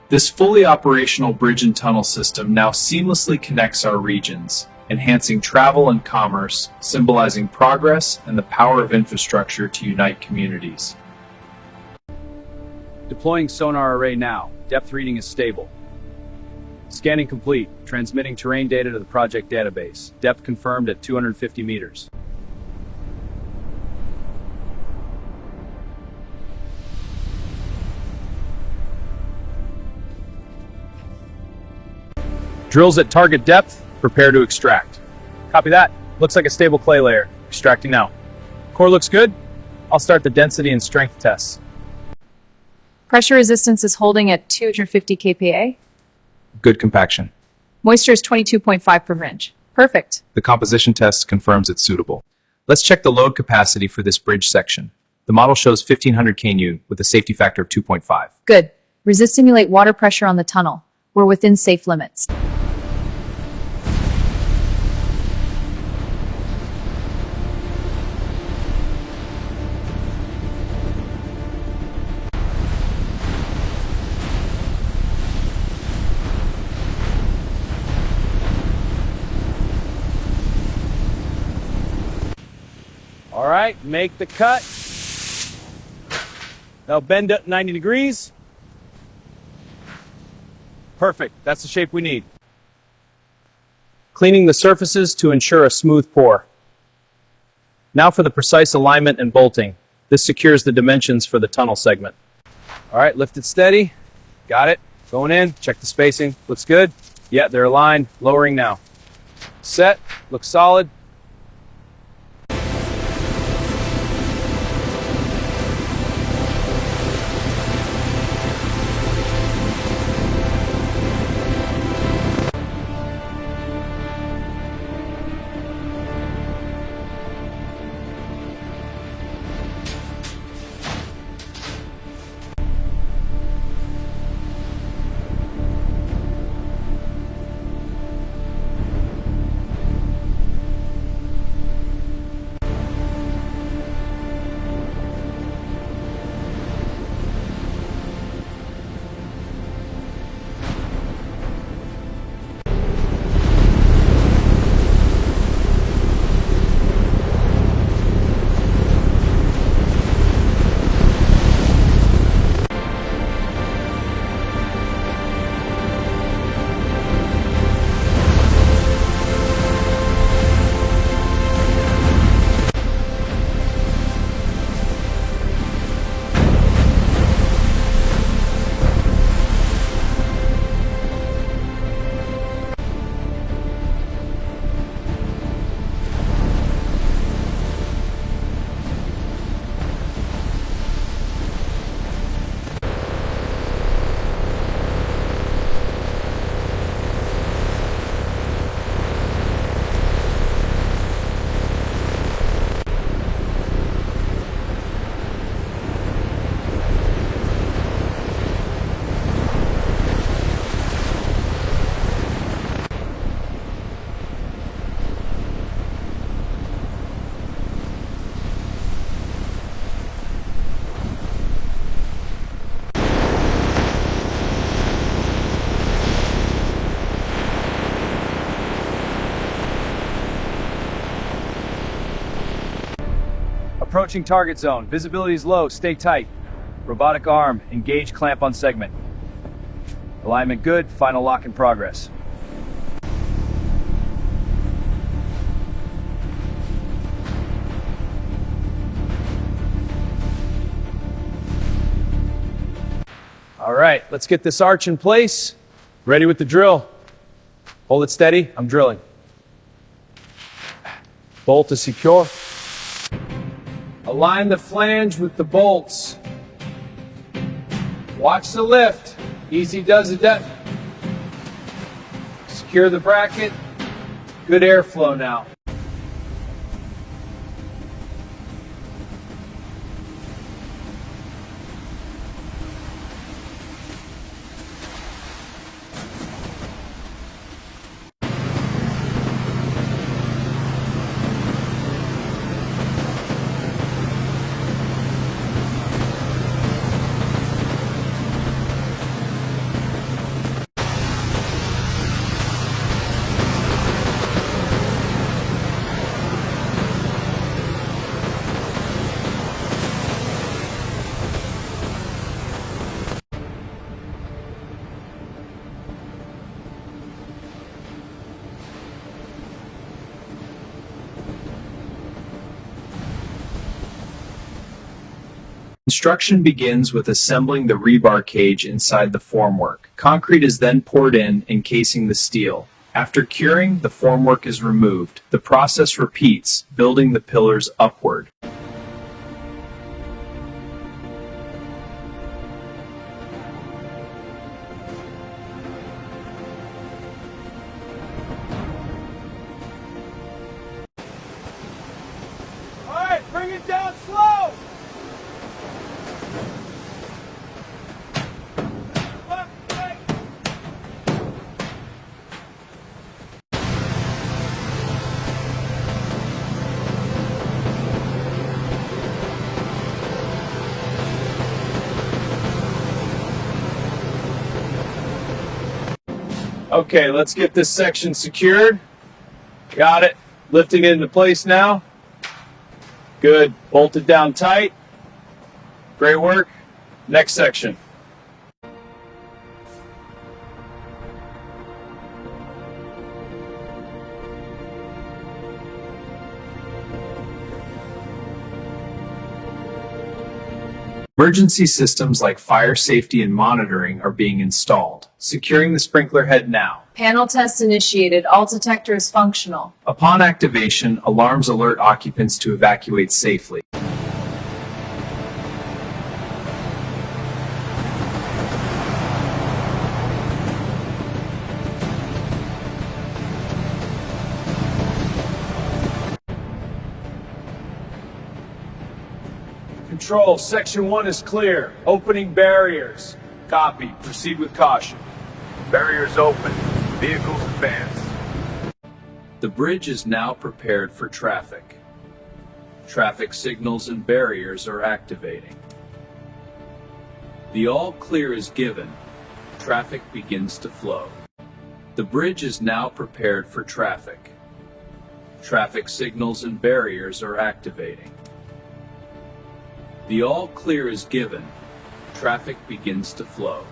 This fully operational bridge and tunnel system now seamlessly connects our regions, enhancing travel and commerce, symbolizing progress and the power of infrastructure to unite communities. Deploying sonar array now. Depth reading is stable. Scanning complete. Transmitting terrain data to the project database. Depth confirmed at 250 meters. Drills at target depth. Prepare to extract. Copy that. Looks like a stable clay layer. Extracting now. Core looks good. I'll start the density and strength tests. Pressure resistance is holding at 250 kPa. Good compaction. Moisture is 22.5 per inch. Perfect. The composition test confirms it's suitable. Let's check the load capacity for this bridge section. The model shows 1500 kNu with a safety factor of 2.5. Good. Resist simulate water pressure on the tunnel. We're within safe limits. All right, make the cut. Now bend it 90 degrees. Perfect, that's the shape we need. Cleaning the surfaces to ensure a smooth pour. Now for the precise alignment and bolting. This secures the dimensions for the tunnel segment. All right, lift it steady. Got it. Going in, check the spacing. Looks good. Yeah, they're aligned. Lowering now. Set, looks solid. Approaching target zone. Visibility is low. Stay tight. Robotic arm. Engage clamp on segment. Alignment good. Final lock in progress. All right, let's get this arch in place. Ready with the drill. Hold it steady. I'm drilling. Bolt is secure. Align the flange with the bolts. Watch the lift. Easy does it. Secure the bracket. Good airflow now. Construction begins with assembling the rebar cage inside the formwork. Concrete is then poured in, encasing the steel. After curing, the formwork is removed. The process repeats, building the pillars upward. Bring it down slow! Left, right. Okay, let's get this section secured. Got it. Lifting it into place now. Good. Bolted down tight. Great work. Next section. Emergency systems like fire safety and monitoring are being installed. Securing the sprinkler head now. Panel test initiated. All detector is functional. Upon activation, alarms alert occupants to evacuate safely. Control, section 1 is clear. Opening barriers. Copy. Proceed with caution. Barriers open. Vehicles advance. The bridge is now prepared for traffic. Traffic signals and barriers are activating. The all clear is given. Traffic begins to flow. The bridge is now prepared for traffic. Traffic signals and barriers are activating. The all clear is given. Traffic begins to flow.